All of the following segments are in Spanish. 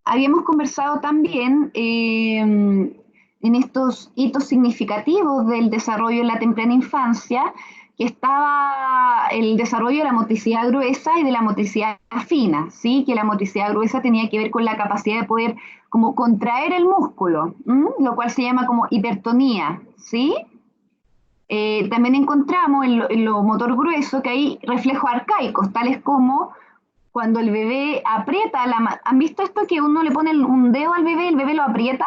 habíamos conversado también en estos hitos significativos del desarrollo en la temprana infancia, que estaba el desarrollo de la motricidad gruesa y de la motricidad fina, ¿sí? Que la motricidad gruesa tenía que ver con la capacidad de poder como contraer el músculo, lo cual se llama como hipertonía, ¿sí? También encontramos en lo motor grueso que hay reflejos arcaicos, tales como cuando el bebé aprieta la mano. ¿Han visto esto que uno le pone un dedo al bebé y el bebé lo aprieta?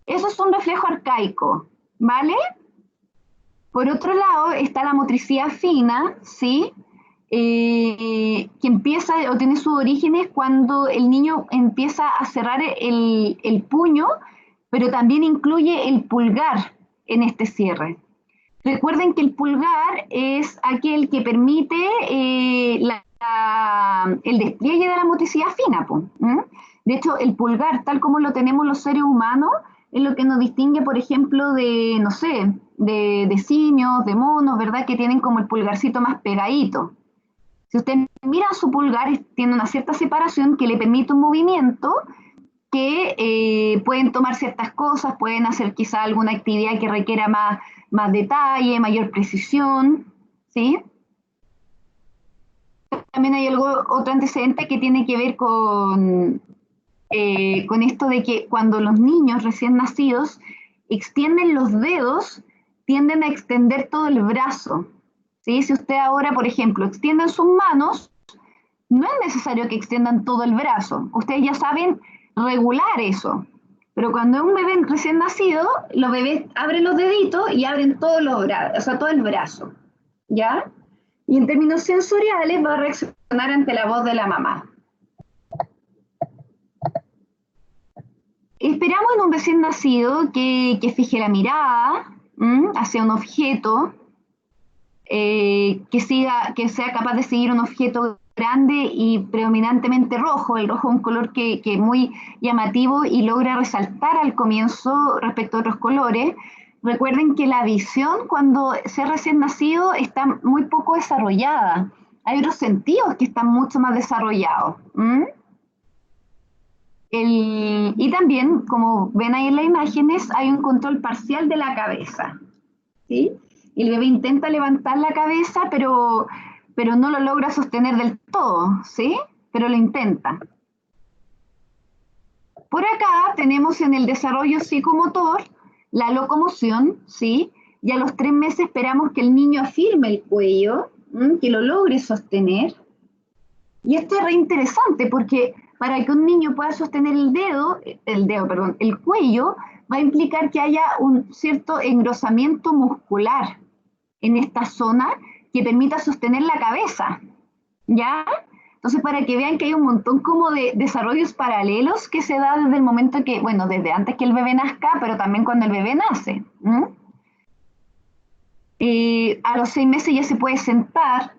Eso es un reflejo arcaico, ¿vale? Por otro lado está la motricidad fina, ¿sí? Que empieza o tiene sus orígenes cuando el niño empieza a cerrar el puño, pero también incluye el pulgar en este cierre. Recuerden que el pulgar es aquel que permite el despliegue de la motricidad fina. De hecho, el pulgar, tal como lo tenemos los seres humanos, es lo que nos distingue, por ejemplo, de, no sé, de simios, de monos, ¿verdad? Que tienen como el pulgarcito más pegadito. Si ustedes miran su pulgar, tiene una cierta separación que le permite un movimiento que pueden tomar ciertas cosas, pueden hacer quizá alguna actividad que requiera más detalle, mayor precisión, ¿sí? También hay otro antecedente que tiene que ver con esto de que cuando los niños recién nacidos extienden los dedos, tienden a extender todo el brazo, ¿sí? Si usted ahora, por ejemplo, extienden sus manos, no es necesario que extiendan todo el brazo. Ustedes ya saben regular eso. Pero cuando es un bebé recién nacido, los bebés abren los deditos y abren todos los brazos, o sea, todo el brazo. ¿Ya? Y en términos sensoriales va a reaccionar ante la voz de la mamá. Esperamos en un recién nacido que fije la mirada hacia un objeto, que sea capaz de seguir un objeto grande y predominantemente rojo. El rojo es un color que es muy llamativo y logra resaltar al comienzo respecto a otros colores. Recuerden que la visión cuando se es recién nacido está muy poco desarrollada. Hay otros sentidos que están mucho más desarrollados. Y también, como ven ahí en las imágenes, hay un control parcial de la cabeza. ¿Sí? Y el bebé intenta levantar la cabeza, pero no lo logra sostener del todo, ¿sí? Pero lo intenta. Por acá tenemos en el desarrollo psicomotor la locomoción, ¿sí? Y a los 3 meses esperamos que el niño afirme el cuello, que lo logre sostener. Y esto es re interesante porque para que un niño pueda sostener el cuello, va a implicar que haya un cierto engrosamiento muscular en esta zona que permita sostener la cabeza, ¿ya? Entonces, para que vean que hay un montón como de desarrollos paralelos que se da desde el momento que, bueno, desde antes que el bebé nazca, pero también cuando el bebé nace. A los 6 meses ya se puede sentar,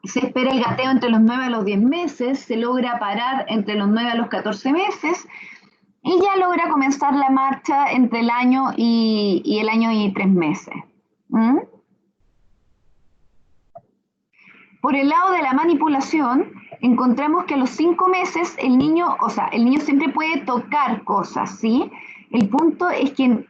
se espera el gateo entre los 9 a los 10 meses, se logra parar entre los 9 a los 14 meses y ya logra comenzar la marcha entre el año y el año y 3 meses. Por el lado de la manipulación, encontramos que a los 5 meses el niño siempre puede tocar cosas, ¿sí? El punto es que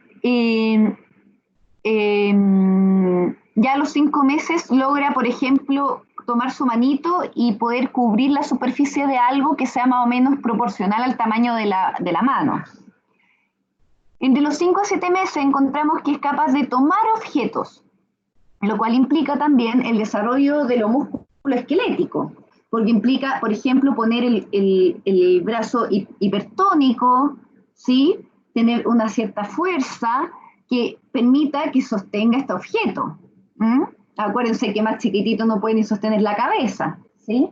ya a los 5 meses logra, por ejemplo, tomar su manito y poder cubrir la superficie de algo que sea más o menos proporcional al tamaño de la mano. Entre los 5 a 7 meses encontramos que es capaz de tomar objetos, lo cual implica también el desarrollo de lo músculo esquelético, porque implica, por ejemplo, poner el brazo hipertónico, ¿sí? Tener una cierta fuerza que permita que sostenga este objeto. Acuérdense que más chiquitito no puede ni sostener la cabeza, ¿sí?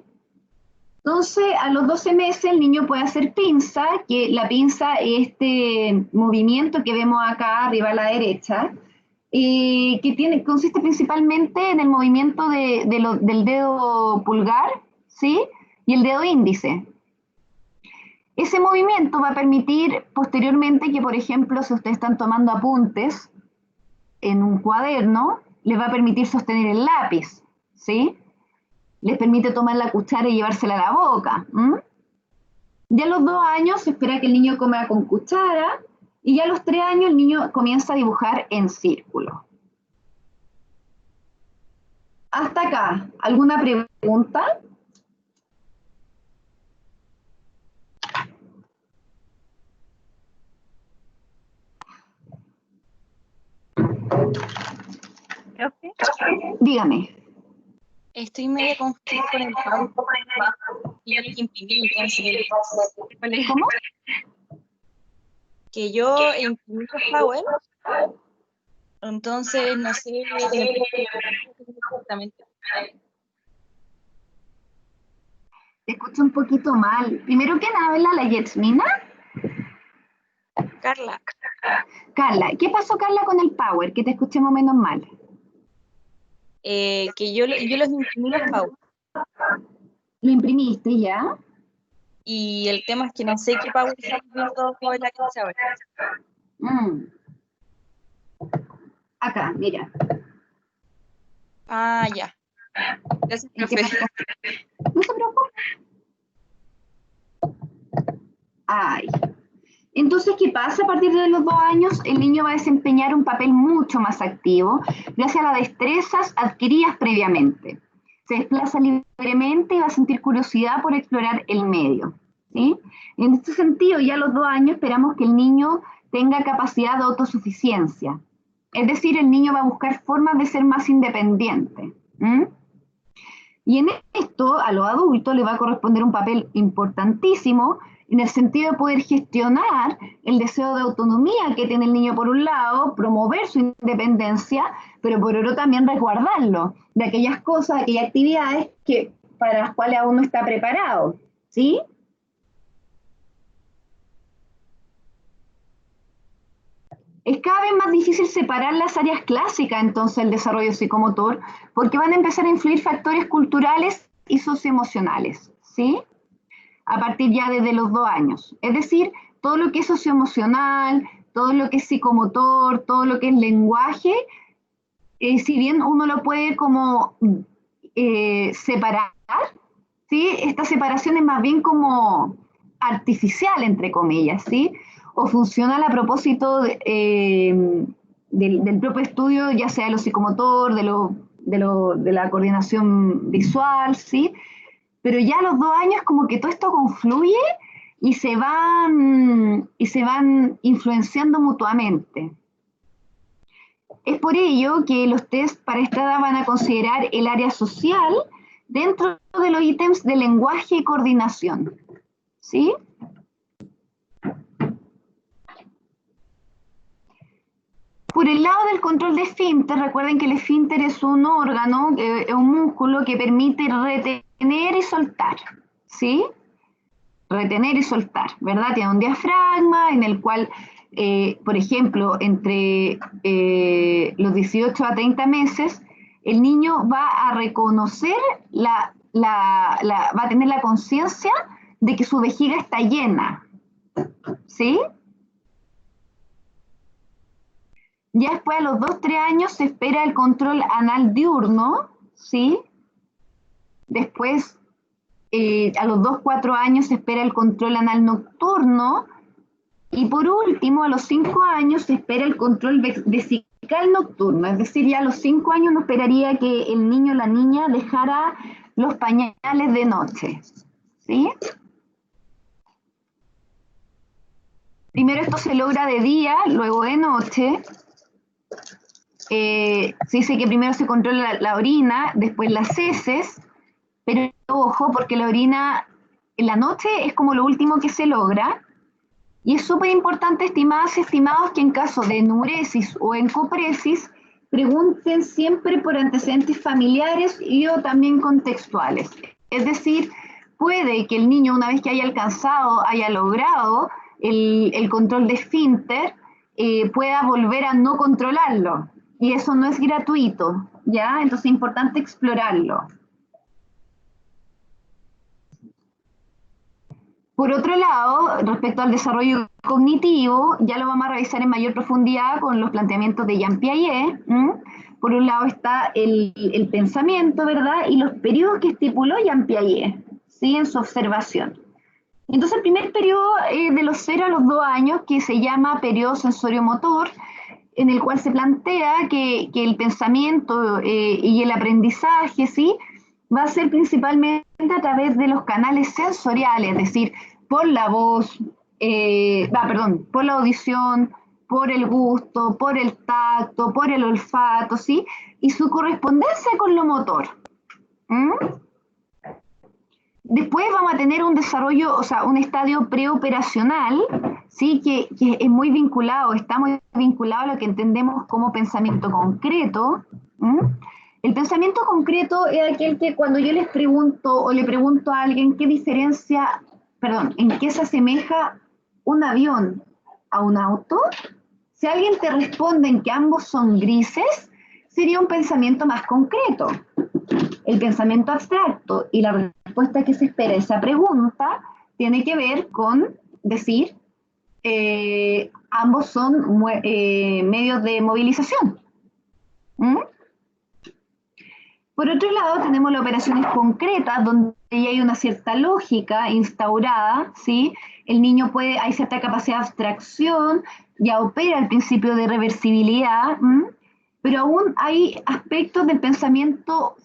Entonces, a los 12 meses el niño puede hacer pinza, que la pinza es este movimiento que vemos acá arriba a la derecha, consiste principalmente en el movimiento del dedo pulgar, ¿sí? Y el dedo índice. Ese movimiento va a permitir posteriormente que, por ejemplo, si ustedes están tomando apuntes en un cuaderno, les va a permitir sostener el lápiz, ¿sí? les permite tomar la cuchara y llevársela a la boca. Ya a los 2 años se espera que el niño coma con cuchara, y ya a los 3 años el niño comienza a dibujar en círculo. Hasta acá, ¿alguna pregunta? Profe, Dígame. estoy medio confundida con el PowerPoint y yo lo que imprimí, entonces, ¿Cómo? que yo imprimí los Power, entonces no sé exactamente. Te escucho un poquito mal. Primero, ¿quién habla? ¿La Yasmina? Carla, Carla. ¿Qué pasó, Carla, con el Power? Que te escuché más o menos mal. que yo los imprimí los Power, ¿Lo imprimiste ya? y el tema es que no sé qué Power estamos viendo en la clase ahora. Mm. Acá, mira. Ah, ya. Gracias, ¿Y qué profe. pasó? No se preocupe. Ay. Entonces, ¿qué pasa? A partir de los 2 años, el niño va a desempeñar un papel mucho más activo gracias a las destrezas adquiridas previamente. Se desplaza libremente y va a sentir curiosidad por explorar el medio. ¿Sí? En este sentido, ya a los 2 años esperamos que el niño tenga capacidad de autosuficiencia. Es decir, el niño va a buscar formas de ser más independiente. Y en esto, a los adultos le va a corresponder un papel importantísimo en el sentido de poder gestionar el deseo de autonomía que tiene el niño por un lado, promover su independencia, pero por otro también resguardarlo de aquellas cosas, de aquellas actividades que, para las cuales aún no está preparado. ¿Sí? Es cada vez más difícil separar las áreas clásicas entonces del desarrollo psicomotor, porque van a empezar a influir factores culturales y socioemocionales, ¿sí? A partir ya desde los 2 años. Es decir, todo lo que es socioemocional, todo lo que es psicomotor, todo lo que es lenguaje, si bien uno lo puede como separar, ¿sí? Esta separación es más bien como artificial, entre comillas, ¿sí? O funciona a propósito del propio estudio, ya sea de lo psicomotor, de la coordinación visual, ¿sí? Pero ya a los 2 años como que todo esto confluye y se van influenciando mutuamente. Es por ello que los test para esta edad van a considerar el área social dentro de los ítems de lenguaje y coordinación. ¿Sí? Por el lado del control de esfínter, recuerden que el esfínter es un órgano, es un músculo que permite retener y soltar. ¿Sí? Retener y soltar, ¿verdad? Tiene un diafragma en el cual, por ejemplo, entre los 18 a 30 meses, el niño va a reconocer, va a tener la conciencia de que su vejiga está llena, ¿sí? Ya después, a los 2-3 años, se espera el control anal diurno, ¿sí? Después, a los 2-4 años, se espera el control anal nocturno. Y por último, a los 5 años se espera el control vesical nocturno, es decir, ya a los 5 años uno esperaría que el niño o la niña dejara los pañales de noche. ¿Sí? Primero esto se logra de día, luego de noche. Se dice que primero se controla la orina, después las heces, pero ojo, porque la orina en la noche es como lo último que se logra. Y es súper importante, estimadas y estimados, que en caso de enuresis o encopresis, pregunten siempre por antecedentes familiares y o también contextuales. Es decir, puede que el niño, una vez que haya alcanzado, haya logrado el control de esfínter, pueda volver a no controlarlo. Y eso no es gratuito, ¿ya? Entonces es importante explorarlo. Por otro lado, respecto al desarrollo cognitivo, ya lo vamos a revisar en mayor profundidad con los planteamientos de Jean Piaget. Por un lado está el pensamiento, ¿verdad? Y los periodos que estipuló Jean Piaget, ¿sí? En su observación. Entonces, el primer periodo de los 0 a los 2 años, que se llama periodo sensorio-motor, en el cual se plantea que el pensamiento y el aprendizaje, ¿sí? Va a ser principalmente a través de los canales sensoriales, es decir, por la voz, por la audición, por el gusto, por el tacto, por el olfato, ¿sí? Y su correspondencia con lo motor. ¿Mm? Después vamos a tener un desarrollo, o sea, un estadio preoperacional, ¿sí? Que es muy vinculado, está muy vinculado a lo que entendemos como pensamiento concreto. El pensamiento concreto es aquel que cuando yo les pregunto o le pregunto a alguien en qué se asemeja un avión a un auto, si alguien te responde en que ambos son grises, sería un pensamiento más concreto. El pensamiento abstracto y la respuesta que se espera a esa pregunta tiene que ver con decir ambos son medios de movilización. Por otro lado, tenemos las operaciones concretas, donde ya hay una cierta lógica instaurada, ¿sí? El niño hay cierta capacidad de abstracción, ya opera el principio de reversibilidad, pero aún hay aspectos del pensamiento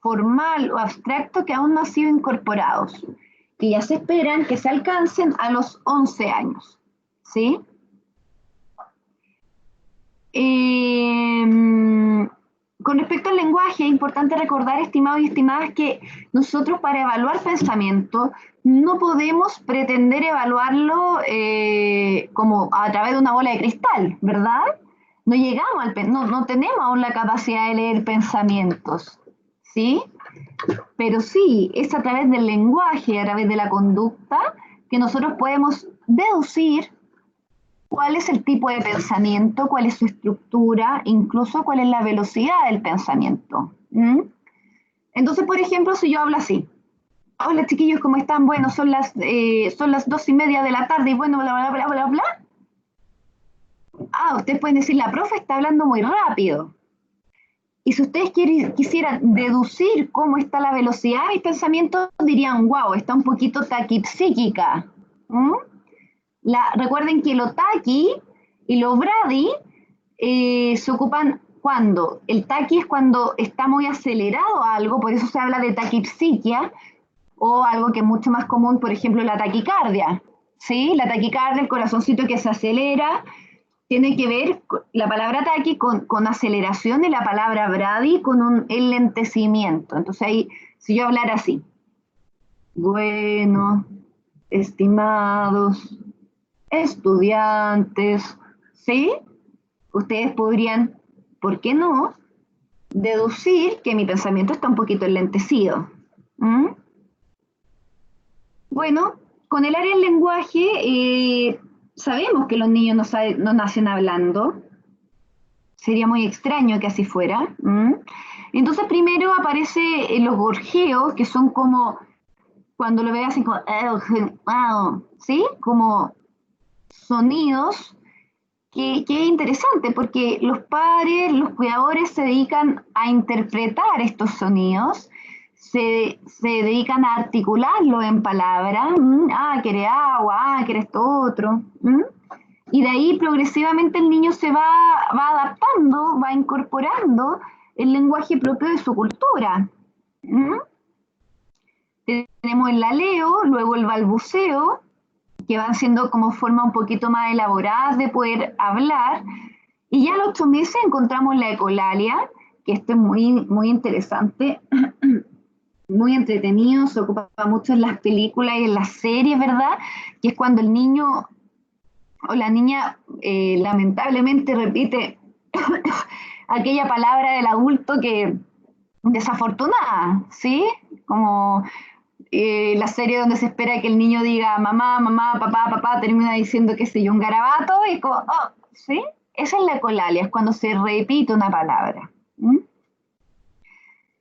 formal o abstracto que aún no han sido incorporados, que ya se esperan que se alcancen a los 11 años, ¿sí? Con respecto al lenguaje, es importante recordar, estimados y estimadas, que nosotros para evaluar pensamiento no podemos pretender evaluarlo como a través de una bola de cristal, ¿verdad? No llegamos no tenemos aún la capacidad de leer pensamientos, ¿sí? Pero sí, es a través del lenguaje, a través de la conducta, que nosotros podemos deducir cuál es el tipo de pensamiento, cuál es su estructura, incluso cuál es la velocidad del pensamiento. Entonces, por ejemplo, si yo hablo así: hola chiquillos, ¿cómo están? Bueno, son las 2:30 de la tarde y bueno, bla, bla, bla, bla, bla. Ustedes pueden decir, la profe está hablando muy rápido. Y si ustedes quisieran deducir cómo está la velocidad de mi pensamiento, dirían, wow, está un poquito taquipsíquica. Recuerden que lo taqui y lo bradi se ocupan cuando. El taqui es cuando está muy acelerado algo, por eso se habla de taquipsiquia, o algo que es mucho más común, por ejemplo, la taquicardia. ¿Sí? La taquicardia, el corazoncito que se acelera, tiene que ver la palabra taqui con aceleración y la palabra bradi con un enlentecimiento. Entonces ahí, si yo hablara así: bueno, estimados estudiantes, ¿sí? Ustedes podrían, ¿por qué no?, deducir que mi pensamiento está un poquito enlentecido. Bueno, con el área del lenguaje, sabemos que los niños no nacen hablando. Sería muy extraño que así fuera. Entonces primero aparece los gorjeos, que son como, cuando lo veas, como, ¿sí? Como sonidos, que es interesante porque los padres, los cuidadores se dedican a interpretar estos sonidos, se dedican a articularlo en palabras. Quiere agua, quiere esto otro. Y de ahí progresivamente el niño se va adaptando, va incorporando el lenguaje propio de su cultura. Tenemos el laleo, luego el balbuceo, que van siendo como formas un poquito más elaboradas de poder hablar. Y ya a los 8 meses encontramos la ecolalia, que esto es muy, muy interesante, muy entretenido, se ocupa mucho en las películas y en las series, ¿verdad? Que es cuando el niño o la niña lamentablemente repite aquella palabra del adulto que desafortunada, ¿sí? Como la serie donde se espera que el niño diga mamá, mamá, papá, papá, termina diciendo, qué sé yo, un garabato, y como, ¿sí? Esa es la ecolalia, es cuando se repite una palabra.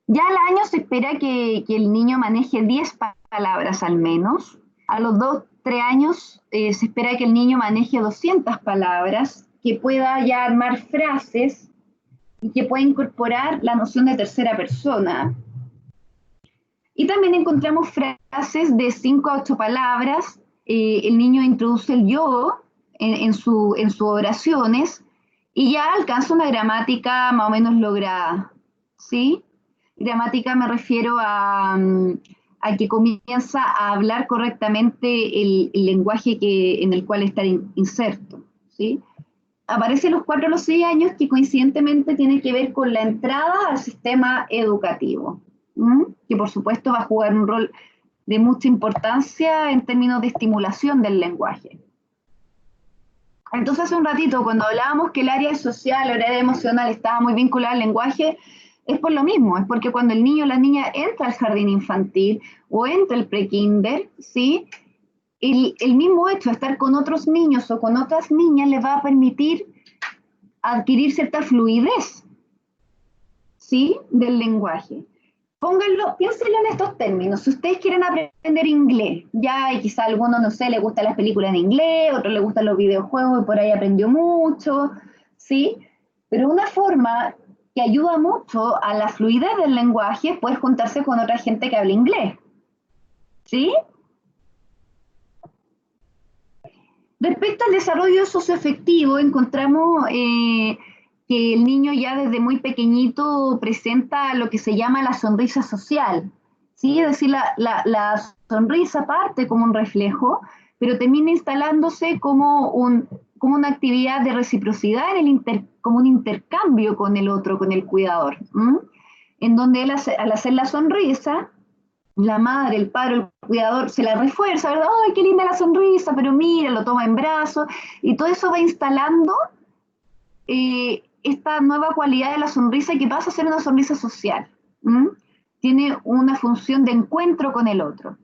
Ya al año se espera que el niño maneje 10 palabras al menos, A los 2, 3 años se espera que el niño maneje 200 palabras, que pueda ya armar frases y que pueda incorporar la noción de tercera persona. Y también encontramos frases de 5 a 8 palabras. El niño introduce el yo en sus oraciones y ya alcanza una gramática más o menos lograda, ¿sí? Gramática me refiero a que comienza a hablar correctamente el lenguaje en el cual está inserto, ¿sí? Aparece a los 4 a los 6 años, que coincidentemente tiene que ver con la entrada al sistema educativo, que por supuesto va a jugar un rol de mucha importancia en términos de estimulación del lenguaje. Entonces hace un ratito, cuando hablábamos que el área social, el área emocional estaba muy vinculada al lenguaje, es por lo mismo, es porque cuando el niño o la niña entra al jardín infantil o entra al prekinder, ¿sí? El mismo hecho de estar con otros niños o con otras niñas les va a permitir adquirir cierta fluidez, ¿sí? Del lenguaje. Pónganlo, piénsenlo en estos términos. Si ustedes quieren aprender inglés, ya y quizá a alguno, no sé, le gustan las películas en inglés, otro le gustan los videojuegos y por ahí aprendió mucho, ¿sí? Pero una forma que ayuda mucho a la fluidez del lenguaje es poder juntarse con otra gente que hable inglés, ¿sí? Respecto al desarrollo socioafectivo, encontramos que el niño ya desde muy pequeñito presenta lo que se llama la sonrisa social, ¿sí? Es decir, la sonrisa parte como un reflejo, pero termina instalándose como una actividad de reciprocidad como un intercambio con el otro, con el cuidador, en donde él al hacer la sonrisa, la madre, el padre, el cuidador se la refuerza, ¿verdad? ¡Ay, qué linda la sonrisa! Pero mira, lo toma en brazos, y todo eso va instalando esta nueva cualidad de la sonrisa que pasa a ser una sonrisa social. Tiene una función de encuentro con el otro.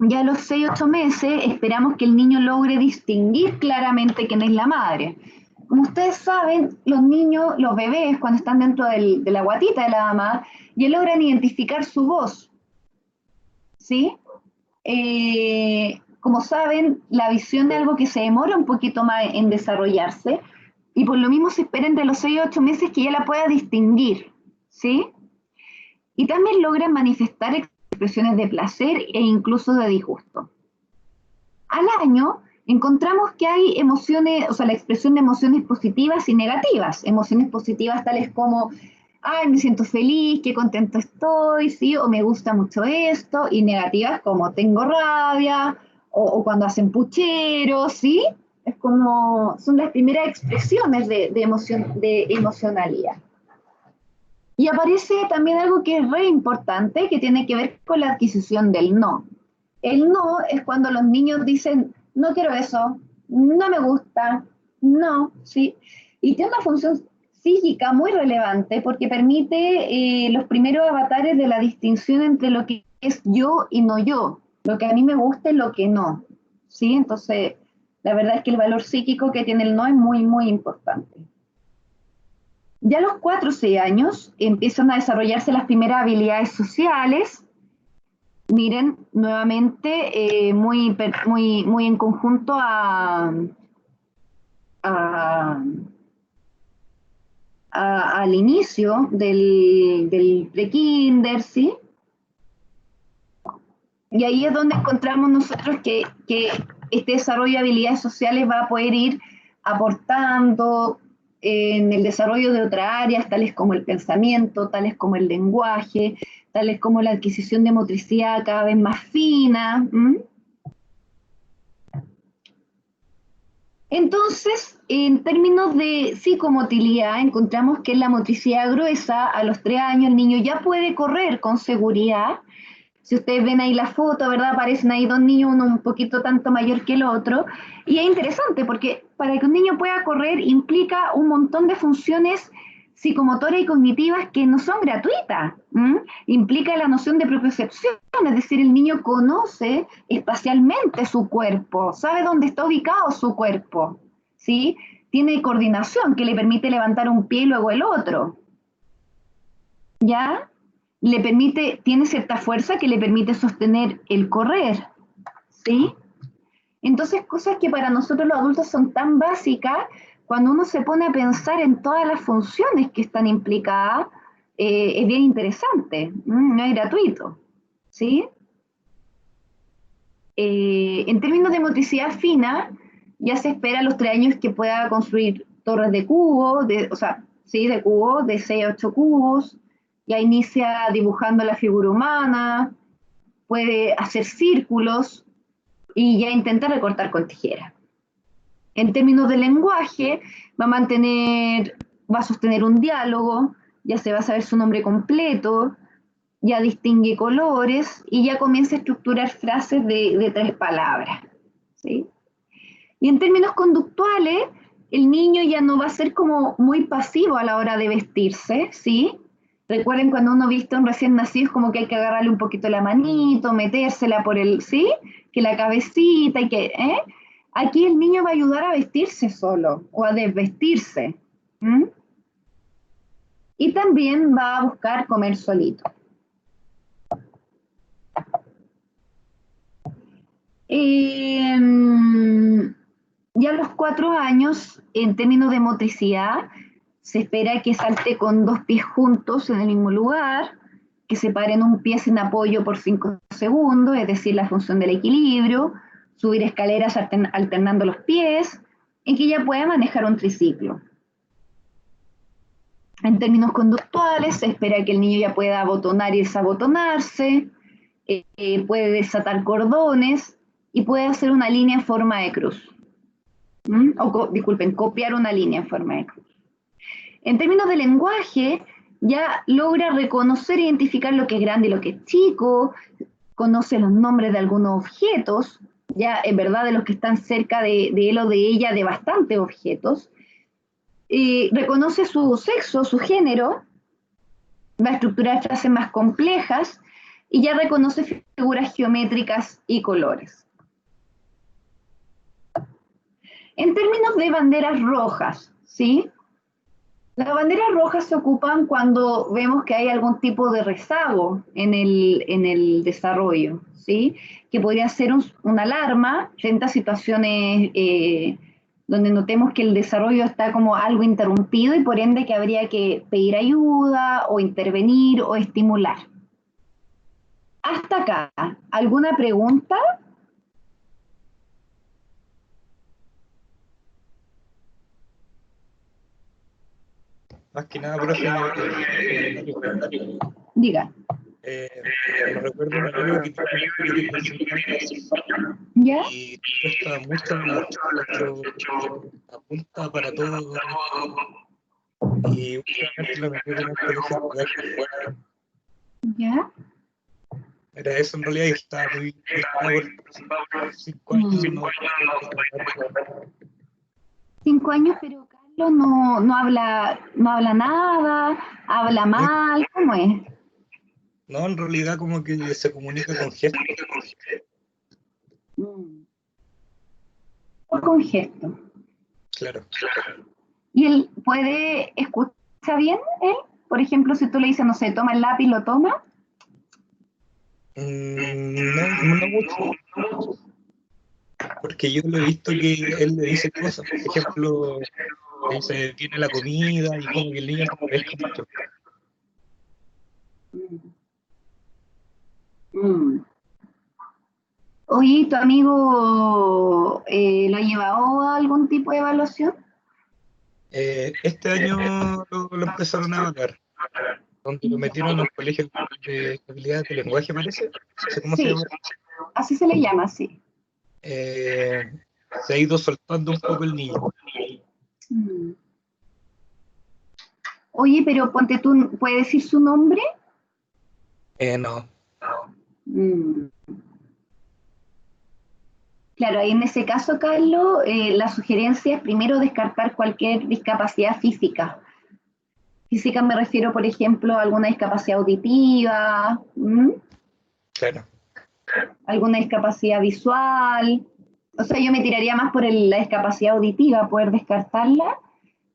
Ya a los 6, 8 meses esperamos que el niño logre distinguir claramente quién es la madre. Como ustedes saben, los niños, los bebés, cuando están dentro de la guatita de la mamá, ya logran identificar su voz, ¿sí? Como saben, la visión de algo que se demora un poquito más en desarrollarse, y por lo mismo se espera entre los 6 y 8 meses que ya la pueda distinguir, ¿sí? Y también logran manifestar expresiones de placer e incluso de disgusto. Al año encontramos que hay emociones, o sea, la expresión de emociones positivas y negativas. Emociones positivas tales como, ay, me siento feliz, qué contento estoy, ¿sí? O me gusta mucho esto, y negativas como tengo rabia, o cuando hacen pucheros, ¿sí? Es como, son las primeras expresiones de emocionalidad. Y aparece también algo que es re importante, que tiene que ver con la adquisición del no. El no es cuando los niños dicen, no quiero eso, no me gusta, no, ¿sí? Y tiene una función psíquica muy relevante porque permite los primeros avatares de la distinción entre lo que es yo y no yo, lo que a mí me gusta y lo que no, ¿sí? Entonces, la verdad es que el valor psíquico que tiene el no es muy, muy importante. Ya a los 4 o 6 años empiezan a desarrollarse las primeras habilidades sociales. Miren, nuevamente, muy en conjunto al inicio del pre-kinder, ¿sí? Y ahí es donde encontramos nosotros que este desarrollo de habilidades sociales va a poder ir aportando en el desarrollo de otras áreas, tales como el pensamiento, tales como el lenguaje, tales como la adquisición de motricidad cada vez más fina. Entonces, en términos de psicomotilidad, encontramos que en la motricidad gruesa, a los 3 años, el niño ya puede correr con seguridad. Si ustedes ven ahí la foto, ¿verdad? Aparecen ahí 2 niños, uno un poquito tanto mayor que el otro. Y es interesante porque para que un niño pueda correr implica un montón de funciones psicomotoras y cognitivas que no son gratuitas. Implica la noción de propiocepción, es decir, el niño conoce espacialmente su cuerpo, sabe dónde está ubicado su cuerpo, ¿sí? Tiene coordinación que le permite levantar un pie y luego el otro. ¿Ya? tiene cierta fuerza que le permite sostener el correr, ¿sí? Entonces, cosas que para nosotros los adultos son tan básicas, cuando uno se pone a pensar en todas las funciones que están implicadas, es bien interesante, no es gratuito, ¿sí? En términos de motricidad fina, ya se espera a los 3 años que pueda construir torres de cubo, o sea, sí, de cubo, de 6 a 8 cubos, ya inicia dibujando la figura humana, puede hacer círculos y ya intenta recortar con tijera. En términos de lenguaje, va a sostener un diálogo, ya se va a saber su nombre completo, ya distingue colores y ya comienza a estructurar frases de 3 palabras, ¿sí? Y en términos conductuales, el niño ya no va a ser como muy pasivo a la hora de vestirse, ¿sí? Recuerden cuando uno viste a un recién nacido es como que hay que agarrarle un poquito la manito, metérsela por el, ¿sí? Que la cabecita y que, ¿eh? Aquí el niño va a ayudar a vestirse solo o a desvestirse. ¿Mm? Y también va a buscar comer solito. Ya a los 4 años, en términos de motricidad, se espera que salte con 2 pies juntos en el mismo lugar, que separen un pie sin apoyo por 5 segundos, es decir, la función del equilibrio, subir escaleras alternando los pies, y que ya pueda manejar un triciclo. En términos conductuales, se espera que el niño ya pueda abotonar y desabotonarse, puede desatar cordones y puede hacer una línea en forma de cruz. Disculpen, copiar una línea en forma de cruz. En términos de lenguaje, ya logra reconocer e identificar lo que es grande y lo que es chico, conoce los nombres de algunos objetos, ya en verdad de los que están cerca de él o de ella, de bastantes objetos, reconoce su sexo, su género, va a estructurar frases más complejas y ya reconoce figuras geométricas y colores. En términos de banderas rojas, ¿sí? Las banderas rojas se ocupan cuando vemos que hay algún tipo de rezago en el desarrollo, ¿sí? Que podría ser una alarma frente a situaciones donde notemos que el desarrollo está como algo interrumpido y por ende que habría que pedir ayuda o intervenir o estimular. Hasta acá, ¿alguna pregunta? Más que nada, profe, Diga. me recuerdo un amigo que tiene 5 años ¿Ya? y cuesta mucho hablar, pero apunta para todo y últimamente lo metieron en un colegio privado. ¿Ya? Era eso en realidad y estaba muy frustrado por 5 años. No, 5 años, pero Carlos no habla nada, habla mal, ¿cómo es? no, en realidad como que se comunica con gestos. Con gestos. Claro. ¿Y él puede escuchar bien, él? Por ejemplo, si tú le dices, no sé, toma el lápiz, ¿lo toma? No mucho, porque yo lo he visto que él le dice cosas, por ejemplo, le dice, tiene la comida y como que el niño no pesca mucho. Oye, ¿tu amigo lo ha llevado a algún tipo de evaluación? Este año lo empezaron a evaluar, donde lo metieron en un colegio de habilidades de lenguaje, parece, no sé cómo se Sí, llama. así se le llama, sí. Se ha ido soltando un poco el niño. Oye, pero ponte tú, ¿puedes decir su nombre? No. Claro, ahí en ese caso, Carlos, la sugerencia es primero descartar cualquier discapacidad física. Física me refiero, por ejemplo, a alguna discapacidad auditiva, Claro. alguna discapacidad visual. O sea, yo me tiraría más por la discapacidad auditiva, poder descartarla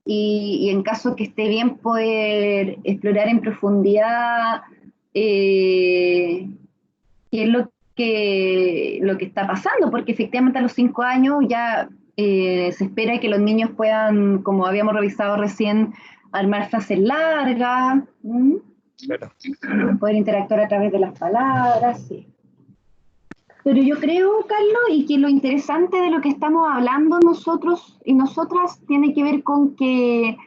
y en caso que esté bien poder explorar en profundidad qué es lo que está pasando, porque efectivamente a los 5 años ya se espera que los niños puedan, como habíamos revisado recién, armar frases largas, Claro. poder interactuar a través de las palabras, sí. Pero yo creo, Carlos, y que lo interesante de lo que estamos hablando nosotros y nosotras tiene que ver con que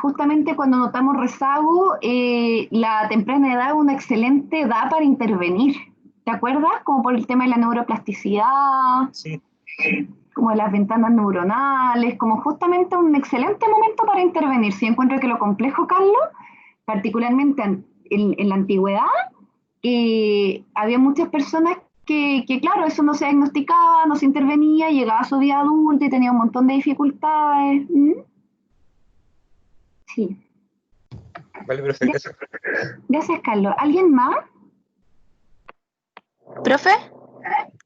justamente cuando notamos rezago, la temprana edad es una excelente edad para intervenir. ¿Te acuerdas? Como por el tema de la neuroplasticidad, Sí, como de las ventanas neuronales, como justamente un excelente momento para intervenir. Si encuentro que lo complejo, Carlos, particularmente en la antigüedad, había muchas personas claro, eso no se diagnosticaba, no se intervenía, llegaba a su vida adulta y tenía un montón de dificultades. ¿Mm? Sí. vale, perfecto. Gracias, Carlos. ¿Alguien más? ¿Profe?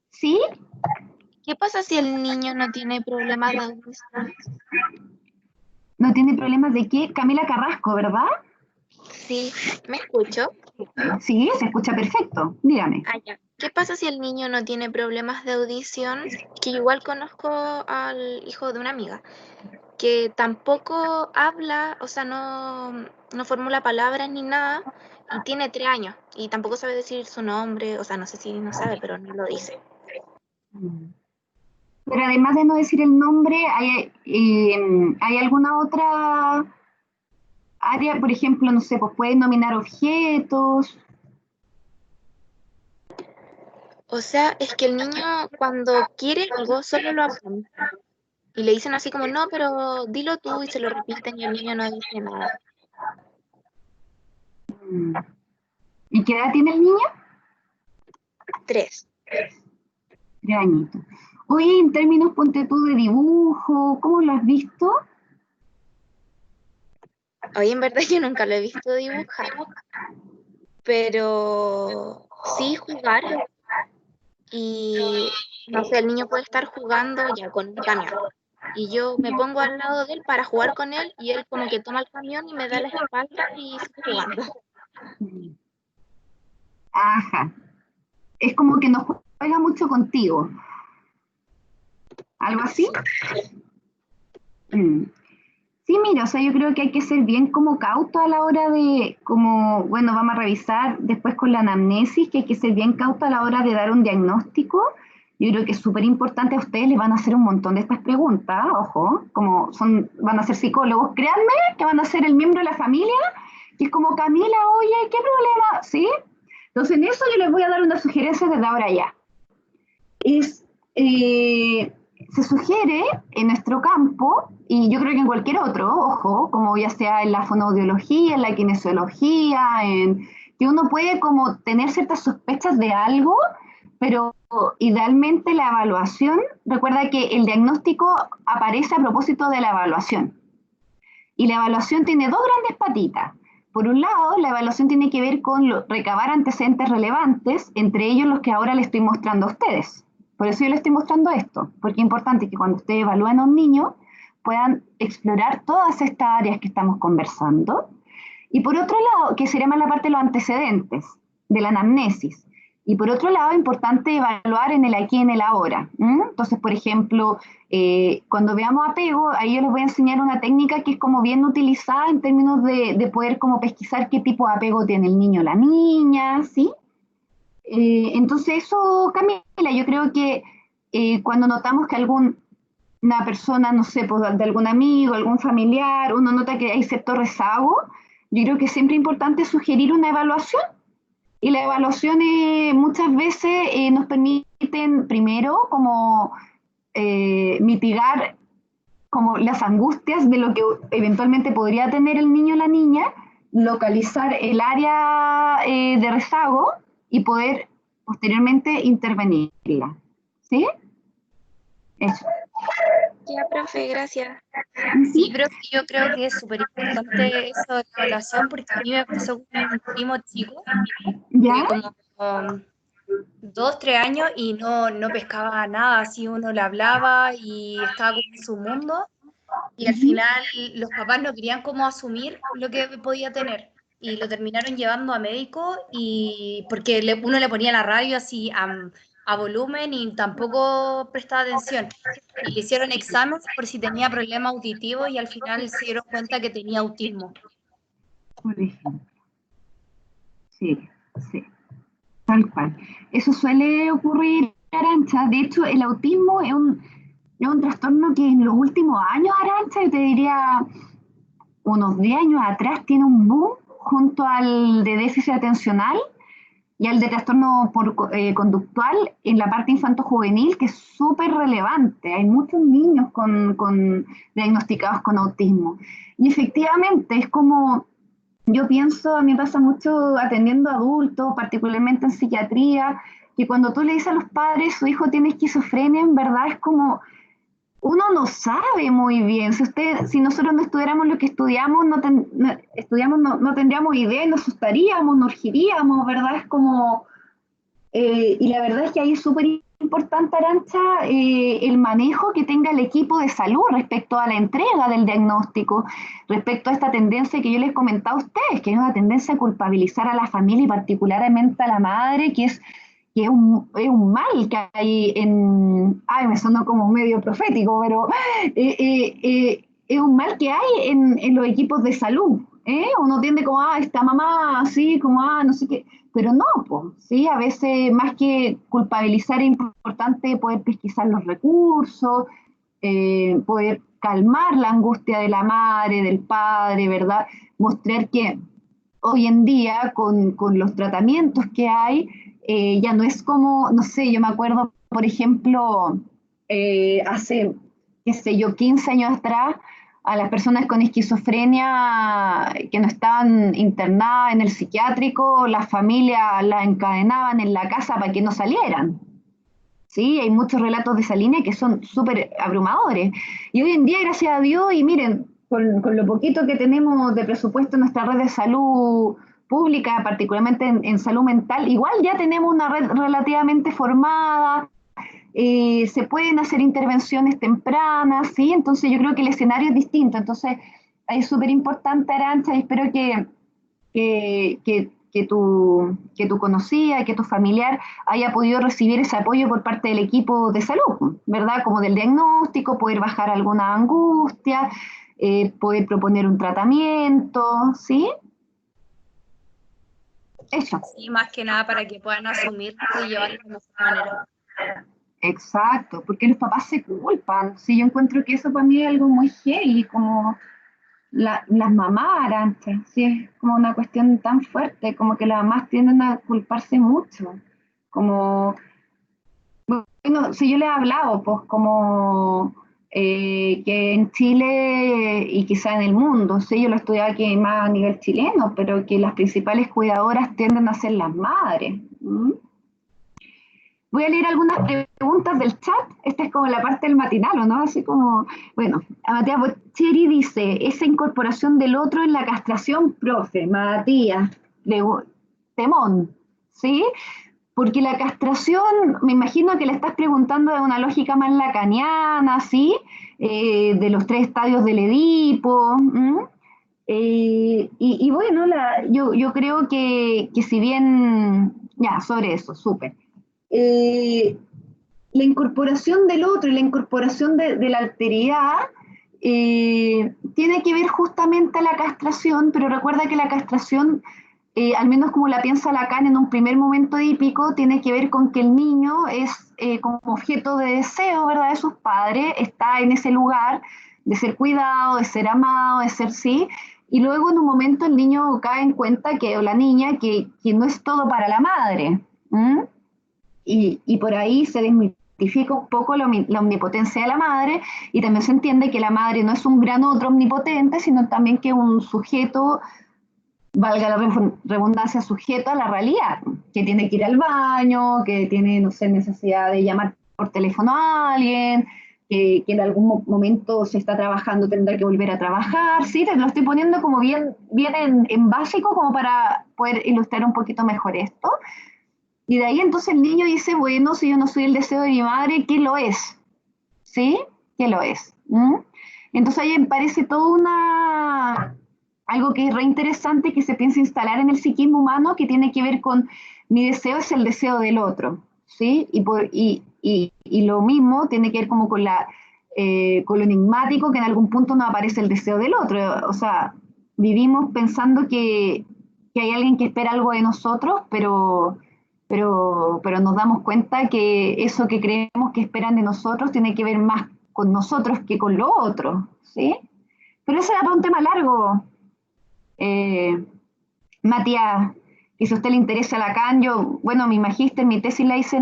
¿Sí? ¿Qué pasa si el niño no tiene problemas de audición? ¿No tiene problemas de qué? Camila Carrasco, ¿verdad? Sí, ¿me escucho? Sí, se escucha perfecto. Dígame. Ah, ya. ¿Qué pasa si el niño no tiene problemas de audición? Que igual conozco al hijo de una amiga, que tampoco habla, o sea, no formula palabras ni nada, y tiene 3 años, y tampoco sabe decir su nombre, o sea, no sé si no sabe, pero no lo dice. Pero además de no decir el nombre, ¿hay alguna otra área? Por ejemplo, no sé, pues pueden nominar objetos. O sea, es que el niño cuando quiere algo solo lo apunta. Y le dicen así como, no, pero dilo tú y se lo repiten y el niño no dice nada. ¿Y qué edad tiene el niño? 3. 3 añitos. Oye, en términos, ponte tú de dibujo, ¿cómo lo has visto? Hoy en verdad yo nunca lo he visto dibujar, pero sí jugar y no sé, el niño puede estar jugando ya con un camión. Y yo me pongo al lado de él para jugar con él y él como que toma el camión y me da la espalda y sigue jugando. Ajá. Es como que no juega mucho contigo. ¿Algo así? Sí. Mm. Sí, mira, o sea, yo creo que hay que ser bien como cauto a la hora de, como, bueno, vamos a revisar después con la anamnesis, que hay que ser bien cauto a la hora de dar un diagnóstico. Yo creo que es súper importante, a ustedes les van a hacer un montón de estas preguntas, ojo, como van a ser psicólogos, créanme que van a ser el miembro de la familia, que es como, Camila, oye, ¿qué problema? ¿Sí? Entonces, en eso yo les voy a dar una sugerencia desde ahora ya. Es, se sugiere en nuestro campo, y yo creo que en cualquier otro, ojo, como ya sea en la fonoaudiología, en la kinesiología, que uno puede como tener ciertas sospechas de algo, pero idealmente la evaluación, recuerda que el diagnóstico aparece a propósito de la evaluación. Y la evaluación tiene dos grandes patitas. Por un lado, la evaluación tiene que ver con recabar antecedentes relevantes, entre ellos los que ahora les estoy mostrando a ustedes. Por eso yo les estoy mostrando esto, porque es importante que cuando ustedes evalúen a un niño puedan explorar todas estas áreas que estamos conversando. Y por otro lado, que sería más la parte de los antecedentes, de la anamnesis. Y por otro lado, es importante evaluar en el aquí y en el ahora. Entonces, por ejemplo, cuando veamos apego, ahí yo les voy a enseñar una técnica que es como bien utilizada en términos de poder como pesquisar qué tipo de apego tiene el niño o la niña, ¿sí? Entonces eso, Camila, yo creo que cuando notamos que una persona, no sé, pues, de algún amigo, algún familiar, uno nota que hay cierto rezago, yo creo que siempre es importante sugerir una evaluación. Y las evaluaciones muchas veces nos permiten primero como mitigar como las angustias de lo que eventualmente podría tener el niño o la niña, localizar el área de rezago y poder posteriormente intervenirla. ¿Sí? Eso. Ya, profe, gracias. Sí, pero yo creo que es súper importante eso de la evaluación porque a mí me pasó con un primo chico de ¿Ya? como 2, 3 años y no pescaba nada, así uno le hablaba y estaba como en su mundo y al final los papás no querían como asumir lo que podía tener. y lo terminaron llevando a médico y porque uno le ponía la radio así a volumen y tampoco prestaba atención. Y le hicieron exámenes por si tenía problema auditivo y al final se dieron cuenta que tenía autismo. Por ejemplo. Sí, sí, tal cual. Eso suele ocurrir, Arancha. De hecho, el autismo es un trastorno que en los últimos años, Arancha, yo te diría unos 10 años atrás, tiene un boom junto al de déficit atencional y al de trastorno conductual en la parte infanto-juvenil, que es súper relevante. Hay muchos niños diagnosticados con autismo. Y efectivamente, es como, yo pienso, a mí me pasa mucho atendiendo adultos, particularmente en psiquiatría, que cuando tú le dices a los padres su hijo tiene esquizofrenia, en verdad es como, uno no sabe muy bien. Si nosotros no estudiáramos lo que estudiamos, no tendríamos idea, nos asustaríamos, nos urgiríamos, ¿verdad? Es como, y la verdad es que ahí es súper importante, Arancha, el manejo que tenga el equipo de salud respecto a la entrega del diagnóstico, respecto a esta tendencia que yo les comentaba a ustedes, que es una tendencia a culpabilizar a la familia y particularmente a la madre, que es un mal que hay ay, me sonó como medio profético, pero es un mal que hay en los equipos de salud. Uno tiende como, esta mamá así, como, no sé qué, pero no, pues, ¿sí? A veces más que culpabilizar es importante poder pesquisar los recursos, poder calmar la angustia de la madre, del padre, ¿verdad? Mostrar que hoy en día con los tratamientos que hay, ya no es como, no sé, yo me acuerdo, por ejemplo, hace, qué sé yo, 15 años atrás, a las personas con esquizofrenia que no estaban internadas en el psiquiátrico, las familias las encadenaban en la casa para que no salieran. Sí, hay muchos relatos de esa línea que son súper abrumadores. Y hoy en día, gracias a Dios, y miren, con lo poquito que tenemos de presupuesto en nuestra red de salud pública, particularmente en salud mental, igual ya tenemos una red relativamente formada, se pueden hacer intervenciones tempranas, ¿sí? Entonces yo creo que el escenario es distinto. Entonces es súper importante, Arancha, y espero que tu conocida, que tu familiar haya podido recibir ese apoyo por parte del equipo de salud, ¿verdad? Como del diagnóstico, poder bajar alguna angustia, poder proponer un tratamiento, ¿sí? Eso. Sí, más que nada para que puedan asumirlo y llevarlo de mejor manera. Exacto, porque los papás se culpan. Sí, yo encuentro que eso para mí es algo muy heavy, como las mamás, Arancha, sí, es como una cuestión tan fuerte, como que las mamás tienden a culparse mucho. Como, bueno, si yo les he hablado, pues como que en Chile y quizá en el mundo, sí, yo lo estudié aquí más a nivel chileno, pero que las principales cuidadoras tienden a ser las madres. ¿Mm? Voy a leer algunas preguntas del chat. Esta es como la parte del matinal, ¿o no? Así como, bueno, a Matías Bocheri dice, esa incorporación del otro en la castración, profe, Matías, temón, ¿sí? Porque la castración, me imagino que le estás preguntando de una lógica más lacaniana, ¿sí? De los 3 estadios del Edipo. Y bueno, yo creo que si bien, ya, sobre eso, súper. La incorporación del otro y la incorporación de la alteridad tiene que ver justamente a la castración, pero recuerda que la castración, al menos como la piensa Lacan en un primer momento edípico, tiene que ver con que el niño es como objeto de deseo, ¿verdad?, de sus padres, está en ese lugar de ser cuidado, de ser amado, de ser sí, y luego en un momento el niño cae en cuenta que, o la niña, que no es todo para la madre. Y por ahí se desmitifica un poco la omnipotencia de la madre, y también se entiende que la madre no es un gran otro omnipotente, sino también que un sujeto, valga la redundancia, sujeto a la realidad, que tiene que ir al baño, que tiene, no sé, necesidad de llamar por teléfono a alguien, que en algún momento se está trabajando, tendrá que volver a trabajar, ¿sí? Te lo estoy poniendo como bien en básico, como para poder ilustrar un poquito mejor esto. Y de ahí entonces el niño dice, bueno, si yo no soy el deseo de mi madre, ¿qué lo es? ¿Sí? ¿Qué lo es? Entonces ahí me parece toda algo que es re interesante que se piensa instalar en el psiquismo humano, que tiene que ver con mi deseo es el deseo del otro, ¿sí? Y lo mismo tiene que ver como con lo enigmático, que en algún punto nos aparece el deseo del otro. O sea, vivimos pensando que hay alguien que espera algo de nosotros, pero nos damos cuenta que eso que creemos que esperan de nosotros tiene que ver más con nosotros que con lo otro, ¿sí? Pero eso era para un tema largo, Matías, que si a usted le interesa Lacan, yo, bueno, mi magíster, mi tesis la hice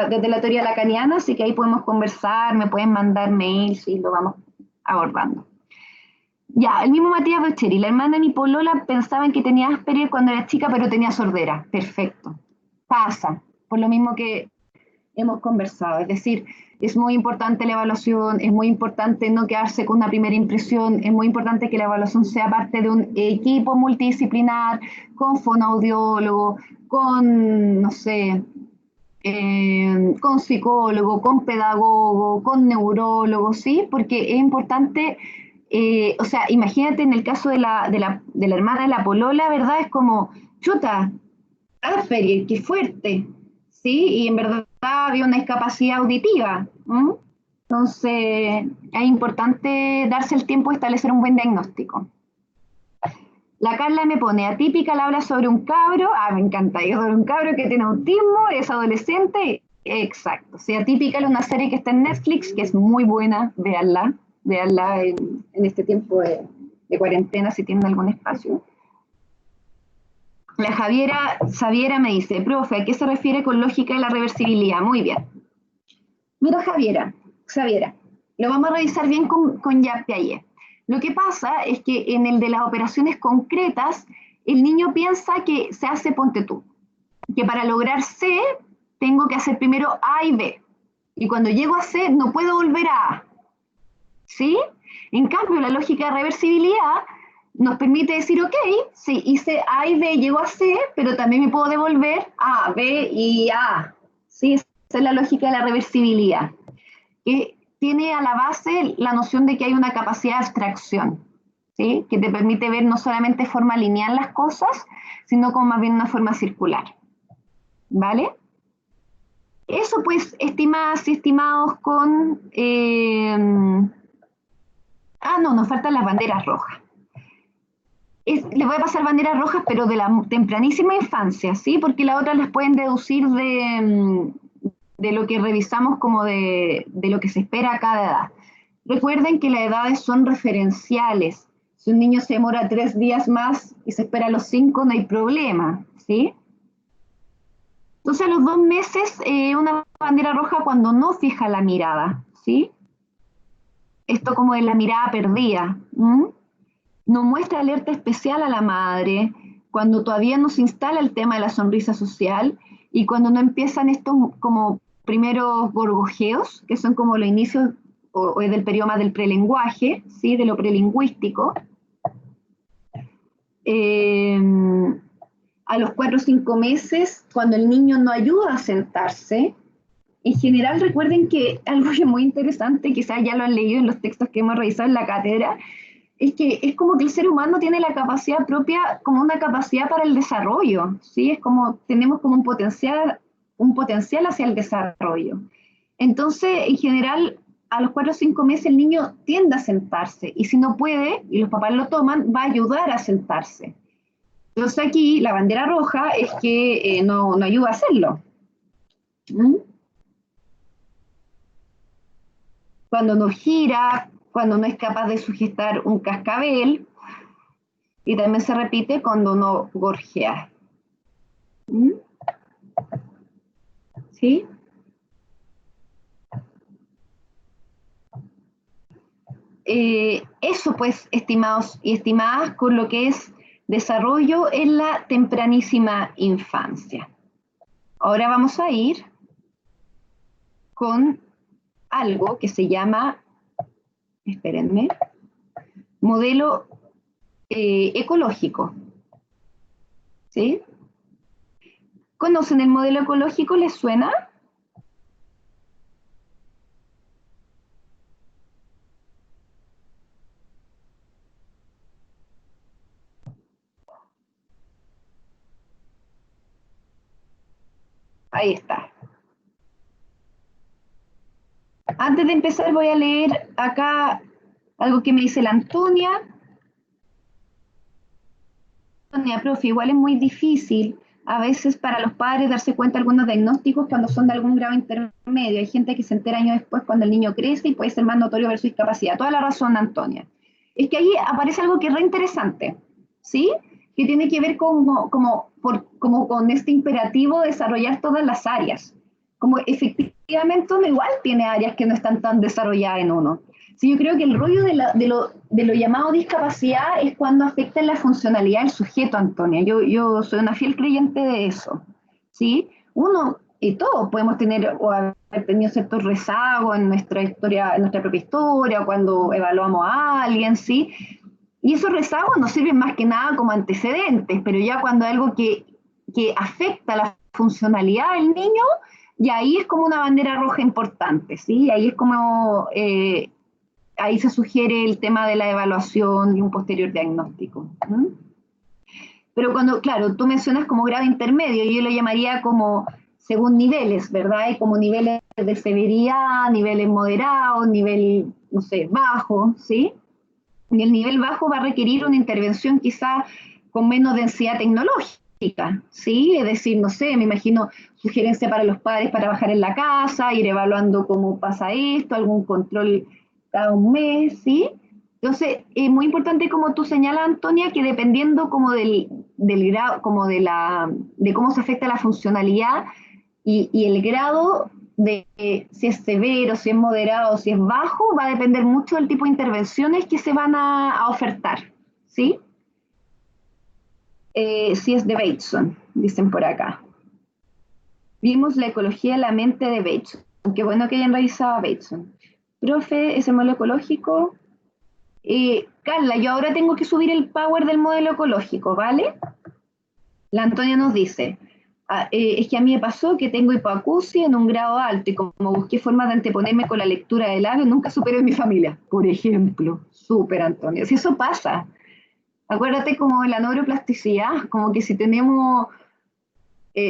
desde la teoría lacaniana, así que ahí podemos conversar, me pueden mandar mails y lo vamos abordando. Ya, el mismo Matías Bocheri, la hermana de mi polola pensaba en que tenía Asperger cuando era chica, pero tenía sordera. Perfecto. Pasa, por lo mismo que hemos conversado. Es decir, es muy importante la evaluación, es muy importante no quedarse con una primera impresión, es muy importante que la evaluación sea parte de un equipo multidisciplinar, con fonoaudiólogo, con, no sé, con psicólogo, con pedagogo, con neurólogo, ¿sí? Porque es importante, o sea, imagínate en el caso de la hermana de la polola, ¿verdad? Es como, chuta, Asperger, qué fuerte, ¿sí? Y en verdad había una discapacidad auditiva. ¿M? Entonces, es importante darse el tiempo de establecer un buen diagnóstico. La Carla me pone, atípica, la habla sobre un cabro, me encanta, yo sobre un cabro que tiene autismo, es adolescente, exacto. Sí, atípica es una serie que está en Netflix, que es muy buena, véanla en este tiempo de cuarentena si tienen algún espacio. La Xaviera me dice, profe, ¿a qué se refiere con lógica de la reversibilidad? Muy bien. Mira, Xaviera, lo vamos a revisar bien con Jacques Piaget. Lo que pasa es que en el de las operaciones concretas, el niño piensa que se hace, ponte tú, que para lograr C tengo que hacer primero A y B. Y cuando llego a C no puedo volver a A. ¿Sí? En cambio, la lógica de reversibilidad nos permite decir, ok, sí, hice A y B, llego a C, pero también me puedo devolver a B y A. ¿Sí? Esa es la lógica de la reversibilidad, que tiene a la base la noción de que hay una capacidad de abstracción, ¿sí? Que te permite ver no solamente de forma lineal las cosas, sino como más bien una forma circular. ¿Vale? Eso pues, estimadas y estimados, con... no, nos faltan las banderas rojas. Les voy a pasar banderas rojas, pero de la tempranísima infancia, ¿sí? Porque las otras las pueden deducir de lo que revisamos como de lo que se espera a cada edad. Recuerden que las edades son referenciales. Si un niño se demora 3 días más y se espera a los 5, no hay problema, ¿sí? Entonces a los 2 meses, una bandera roja cuando no fija la mirada, ¿sí? Esto como de la mirada perdida. No muestra alerta especial a la madre, cuando todavía no se instala el tema de la sonrisa social y cuando no empiezan estos como primeros gorgojeos, que son como los inicios o del periodo más del prelenguaje, ¿sí? De lo prelingüístico. A los 4 o 5 meses, cuando el niño no ayuda a sentarse, en general recuerden que algo que es muy interesante, quizás ya lo han leído en los textos que hemos revisado en la cátedra, es que es como que el ser humano tiene la capacidad propia, como una capacidad para el desarrollo, ¿sí? Es como, tenemos como un potencial hacia el desarrollo. Entonces, en general, a los 4 o 5 meses el niño tiende a sentarse, y si no puede, y los papás lo toman, va a ayudar a sentarse. Entonces aquí, la bandera roja es que no ayuda a hacerlo. Cuando no gira, cuando no es capaz de sujetar un cascabel, y también se repite cuando no gorjea. ¿Sí? Eso pues, estimados y estimadas, con lo que es desarrollo en la tempranísima infancia. Ahora vamos a ir con algo que se llama, espérenme, modelo ecológico. ¿Sí? ¿Conocen el modelo ecológico? ¿Les suena? Ahí está. Antes de empezar voy a leer acá algo que me dice la Antonia. Antonia, profe, igual es muy difícil a veces para los padres darse cuenta de algunos diagnósticos cuando son de algún grado intermedio. Hay gente que se entera años después cuando el niño crece y puede ser más notorio ver su discapacidad. Toda la razón, Antonia. Es que ahí aparece algo que es re interesante, ¿sí? Que tiene que ver como con este imperativo de desarrollar todas las áreas. Como efectivamente uno igual tiene áreas que no están tan desarrolladas en uno. Sí, yo creo que el rollo de lo llamado discapacidad es cuando afecta la funcionalidad del sujeto, Antonia. Yo soy una fiel creyente de eso, ¿sí? Uno y todos podemos tener o haber tenido ciertos rezagos en nuestra historia, en nuestra propia historia, cuando evaluamos a alguien, ¿sí? Y esos rezagos nos sirven más que nada como antecedentes, pero ya cuando hay algo que afecta la funcionalidad del niño, y ahí es como una bandera roja importante, ¿sí? Ahí es como, ahí se sugiere el tema de la evaluación y un posterior diagnóstico. ¿Mm? Pero cuando, claro, tú mencionas como grado intermedio, yo lo llamaría como según niveles, ¿verdad? Hay como niveles de severidad, niveles moderados, nivel, no sé, bajo, ¿sí? Y el nivel bajo va a requerir una intervención quizá con menos densidad tecnológica, ¿sí? Es decir, no sé, me imagino sugerencia para los padres para bajar en la casa, ir evaluando cómo pasa esto, algún control cada un mes, ¿sí? Entonces, es muy importante, como tú señalas, Antonia, que dependiendo como del grado, como de cómo se afecta la funcionalidad y el grado de si es severo, si es moderado, si es bajo, va a depender mucho del tipo de intervenciones que se van a ofertar, ¿sí? Si es de Bateson, dicen por acá. Vimos la ecología de la mente de Bateson. Qué bueno que hayan revisado a Bateson. Profe, ese modelo ecológico. Carla, yo ahora tengo que subir el power del modelo ecológico, ¿vale? La Antonia nos dice, es que a mí me pasó que tengo hipoacusia en un grado alto y como busqué formas de anteponerme con la lectura de labios, nunca superé en mi familia, por ejemplo. Súper, Antonia. Si eso pasa, acuérdate como de la neuroplasticidad, como que si tenemos,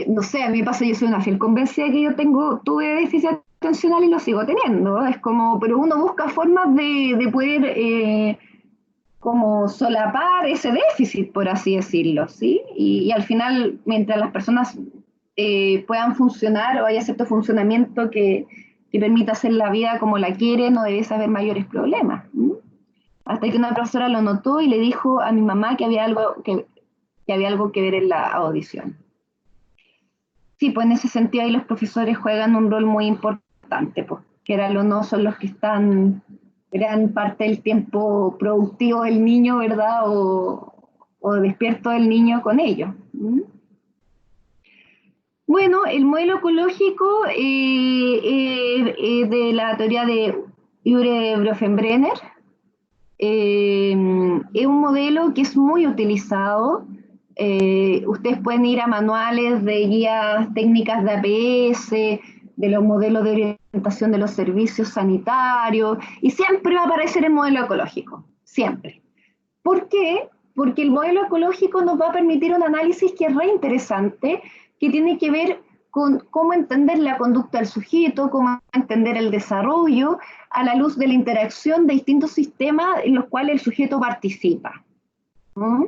no sé, a mí me pasa, yo soy una fiel convencida de que tuve déficit atencional y lo sigo teniendo. Es como, pero uno busca formas de poder como solapar ese déficit, por así decirlo, ¿sí? Y al final, mientras las personas puedan funcionar o haya cierto funcionamiento que permita hacer la vida como la quiere, no debe haber mayores problemas. ¿Sí? Hasta que una profesora lo notó y le dijo a mi mamá que había algo que ver en la audición. Sí, pues en ese sentido ahí los profesores juegan un rol muy importante, pues, que o no son los que están gran parte del tiempo productivo del niño, ¿verdad? O despierto del niño con ellos. ¿Mm? Bueno, el modelo ecológico de la teoría de Ure Bronfenbrenner. Es un modelo que es muy utilizado. Ustedes pueden ir a manuales de guías técnicas de APS, de los modelos de orientación de los servicios sanitarios, y siempre va a aparecer el modelo ecológico, siempre. ¿Por qué? Porque el modelo ecológico nos va a permitir un análisis que es re interesante, que tiene que ver con cómo entender la conducta del sujeto, cómo entender el desarrollo a la luz de la interacción de distintos sistemas en los cuales el sujeto participa. ¿Mm?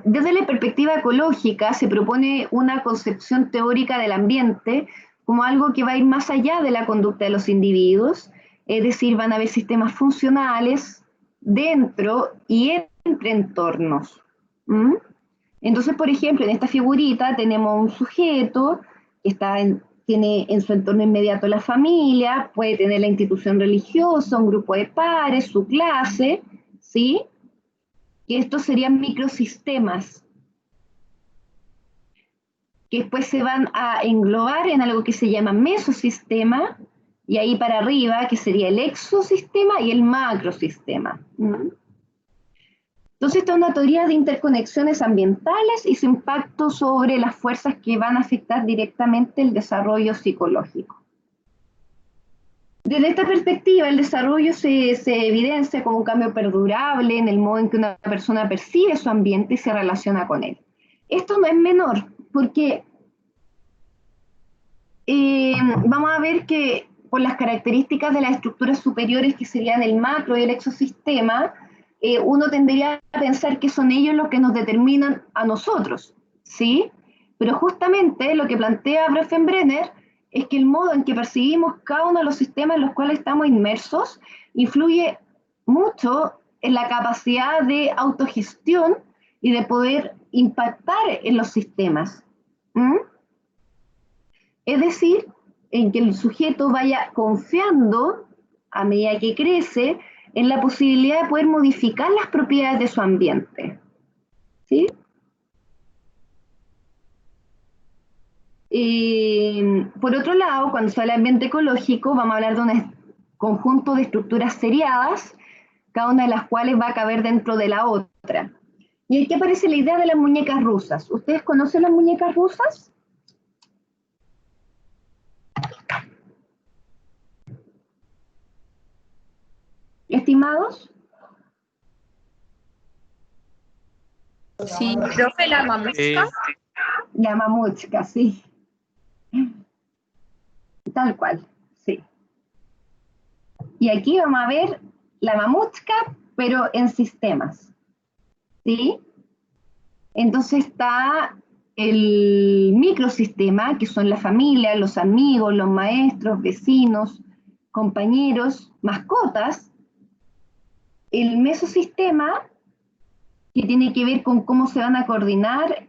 Desde la perspectiva ecológica se propone una concepción teórica del ambiente como algo que va a ir más allá de la conducta de los individuos, es decir, van a haber sistemas funcionales dentro y entre entornos. ¿Mm? Entonces, por ejemplo, en esta figurita tenemos un sujeto que tiene en su entorno inmediato la familia, puede tener la institución religiosa, un grupo de pares, su clase, ¿sí? Y estos serían microsistemas, que después se van a englobar en algo que se llama mesosistema, y ahí para arriba, que sería el exosistema y el macrosistema. Entonces, esta es una teoría de interconexiones ambientales y su impacto sobre las fuerzas que van a afectar directamente el desarrollo psicológico. Desde esta perspectiva, el desarrollo se evidencia como un cambio perdurable en el modo en que una persona percibe su ambiente y se relaciona con él. Esto no es menor, porque vamos a ver que por las características de las estructuras superiores, que serían el macro y el exosistema, uno tendría a pensar que son ellos los que nos determinan a nosotros, ¿sí? Pero justamente lo que plantea Bronfenbrenner es que el modo en que percibimos cada uno de los sistemas en los cuales estamos inmersos influye mucho en la capacidad de autogestión y de poder impactar en los sistemas. Es decir, en que el sujeto vaya confiando, a medida que crece, en la posibilidad de poder modificar las propiedades de su ambiente. ¿Sí? Por otro lado, cuando se habla de ambiente ecológico, vamos a hablar de un conjunto de estructuras seriadas, cada una de las cuales va a caber dentro de la otra. Y aquí aparece la idea de las muñecas rusas. ¿Ustedes conocen las muñecas rusas? ¿Estimados? Sí, profe, la mamushka. La mamushka, sí. Tal cual, sí. Y aquí vamos a ver la mamushka, pero en sistemas. ¿Sí? Entonces está el microsistema, que son la familia, los amigos, los maestros, vecinos, compañeros, mascotas. El mesosistema, que tiene que ver con cómo se van a coordinar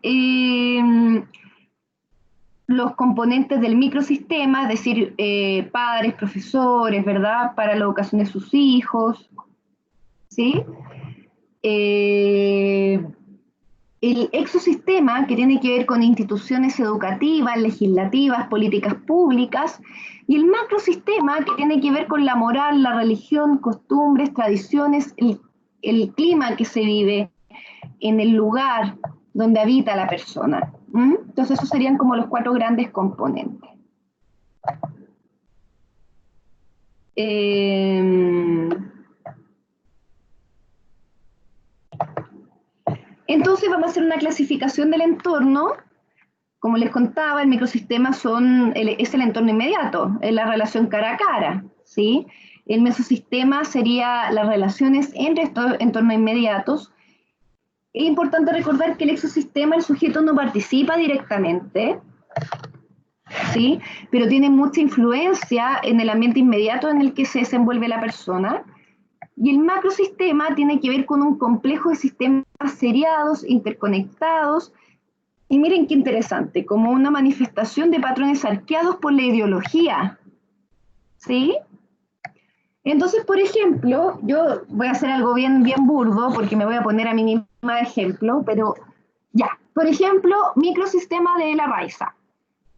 los componentes del microsistema, es decir, padres, profesores, ¿verdad?, para la educación de sus hijos, ¿sí? El exosistema, que tiene que ver con instituciones educativas, legislativas, políticas públicas, y el macrosistema, que tiene que ver con la moral, la religión, costumbres, tradiciones, el clima que se vive en el lugar donde habita la persona. Entonces esos serían como los 4 grandes componentes. Entonces vamos a hacer una clasificación del entorno. Como les contaba, el microsistema es el entorno inmediato, es la relación cara a cara, ¿sí? El mesosistema sería las relaciones entre estos entornos inmediatos. Es importante recordar que el exosistema, el sujeto no participa directamente, ¿sí?, pero tiene mucha influencia en el ambiente inmediato en el que se desenvuelve la persona. Y el macrosistema tiene que ver con un complejo de sistemas seriados, interconectados, y miren qué interesante, como una manifestación de patrones arqueados por la ideología, ¿sí? Entonces, por ejemplo, yo voy a hacer algo bien burdo, porque me voy a poner a mí misma de ejemplo, pero ya. Por ejemplo, microsistema de la Raiza.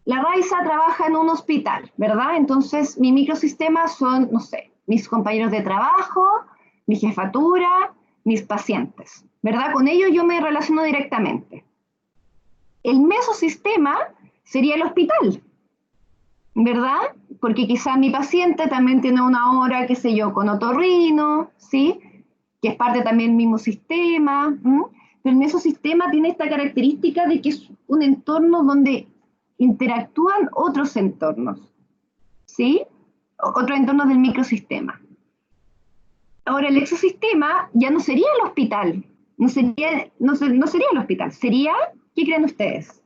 La Raiza trabaja en un hospital, ¿verdad? Entonces, mi microsistema son, no sé, mis compañeros de trabajo, mi jefatura, mis pacientes, ¿verdad? Con ellos yo me relaciono directamente. El mesosistema sería el hospital, ¿verdad? Porque quizás mi paciente también tiene una hora, qué sé yo, con otorrino, ¿sí?, que es parte también del mismo sistema. Pero el mesosistema tiene esta característica de que es un entorno donde interactúan otros entornos, ¿sí? Otros entornos del microsistema. Ahora, el exosistema ya no sería el hospital, no sería el hospital, sería, ¿qué creen ustedes?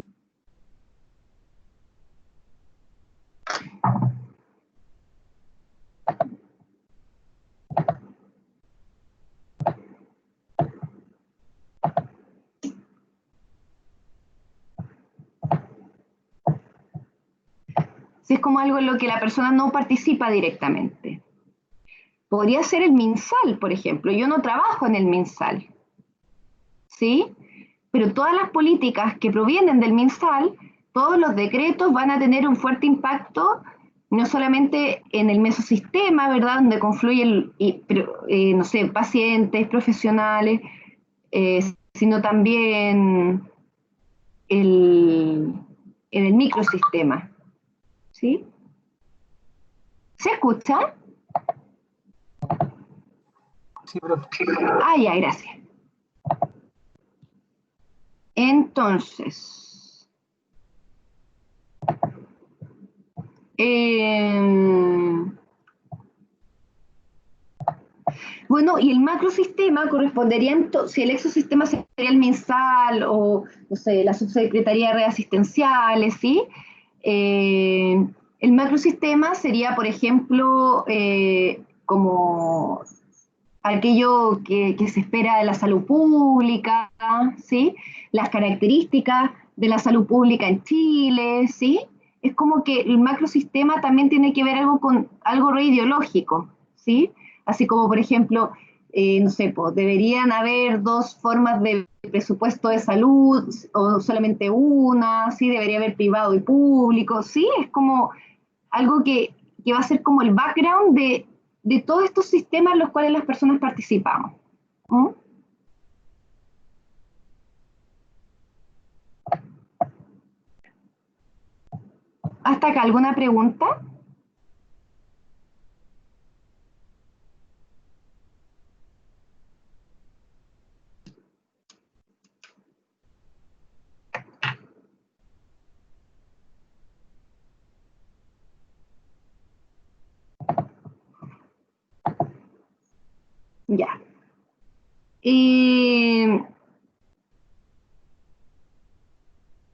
Si es como algo en lo que la persona no participa directamente. Podría ser el MinSal, por ejemplo. Yo no trabajo en el MinSal, ¿sí? Pero todas las políticas que provienen del MinSal, todos los decretos van a tener un fuerte impacto, no solamente en el mesosistema, ¿verdad?, donde confluyen, no sé, pacientes, profesionales, sino también en el microsistema, ¿sí? ¿Se escucha? Sí, profe. Ah, ya, gracias. Entonces, bueno, y el macrosistema correspondería, si el exosistema sería el MinSal o, no sé, la subsecretaría de redes asistenciales, ¿sí? El macrosistema sería, por ejemplo, como aquello que se espera de la salud pública, ¿sí? Las características de la salud pública en Chile, ¿sí? Es como que el macrosistema también tiene que ver algo con algo reideológico, ¿sí? Así como, por ejemplo, no sé, pues, deberían haber dos formas de presupuesto de salud o solamente una, ¿sí? Debería haber privado y público, ¿sí? Es como algo que va a ser como el background de todos estos sistemas en los cuales las personas participamos. ¿Mm? ¿Hasta acá alguna pregunta? Ya.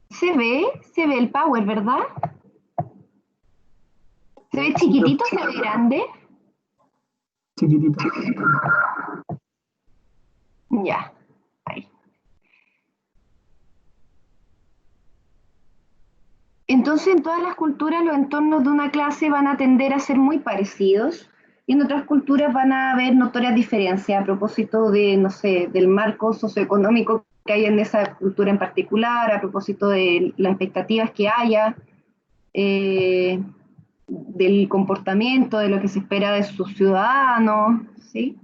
Se ve el power, ¿verdad? ¿Se ve chiquitito o se ve grande? Chiquitito. Ya. Ahí. Entonces, en todas las culturas, los entornos de una clase van a tender a ser muy parecidos y en otras culturas van a haber notorias diferencias a propósito de, no sé, del marco socioeconómico que hay en esa cultura en particular, a propósito de las expectativas que haya, del comportamiento, de lo que se espera de sus ciudadanos, ¿sí?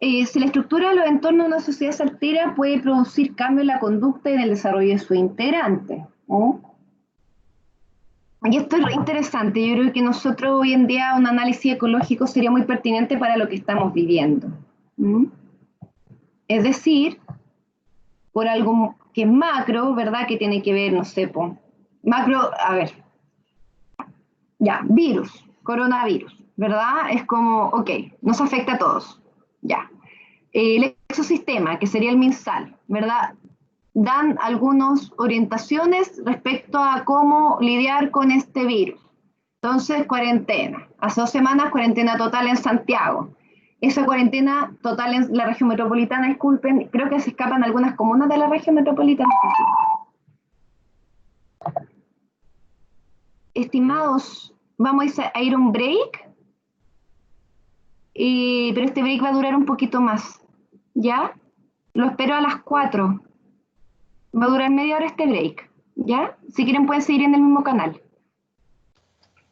Si la estructura de los entornos de una sociedad se altera, puede producir cambio en la conducta y en el desarrollo de sus integrantes, ¿no? Y esto es re interesante. Yo creo que nosotros hoy en día un análisis ecológico sería muy pertinente para lo que estamos viviendo. ¿Mm? Es decir, por algo que es macro, ¿verdad? Que tiene que ver, no sé, macro, a ver, ya, virus, coronavirus, ¿verdad? Es como, ok, nos afecta a todos, ya. El exosistema, que sería el MinSal, ¿verdad? Dan algunas orientaciones respecto a cómo lidiar con este virus. Entonces, cuarentena. Hace 2 semanas, cuarentena total en Santiago. Esa cuarentena total en la región metropolitana, disculpen, creo que se escapan algunas comunas de la región metropolitana. Estimados, vamos a ir a un break, pero este break va a durar un poquito más, ¿ya? Lo espero a las 4. Va a durar media hora este break, ¿ya? Si quieren pueden seguir en el mismo canal.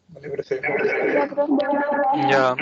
Vale, perfecto. Ya, profe. Ya.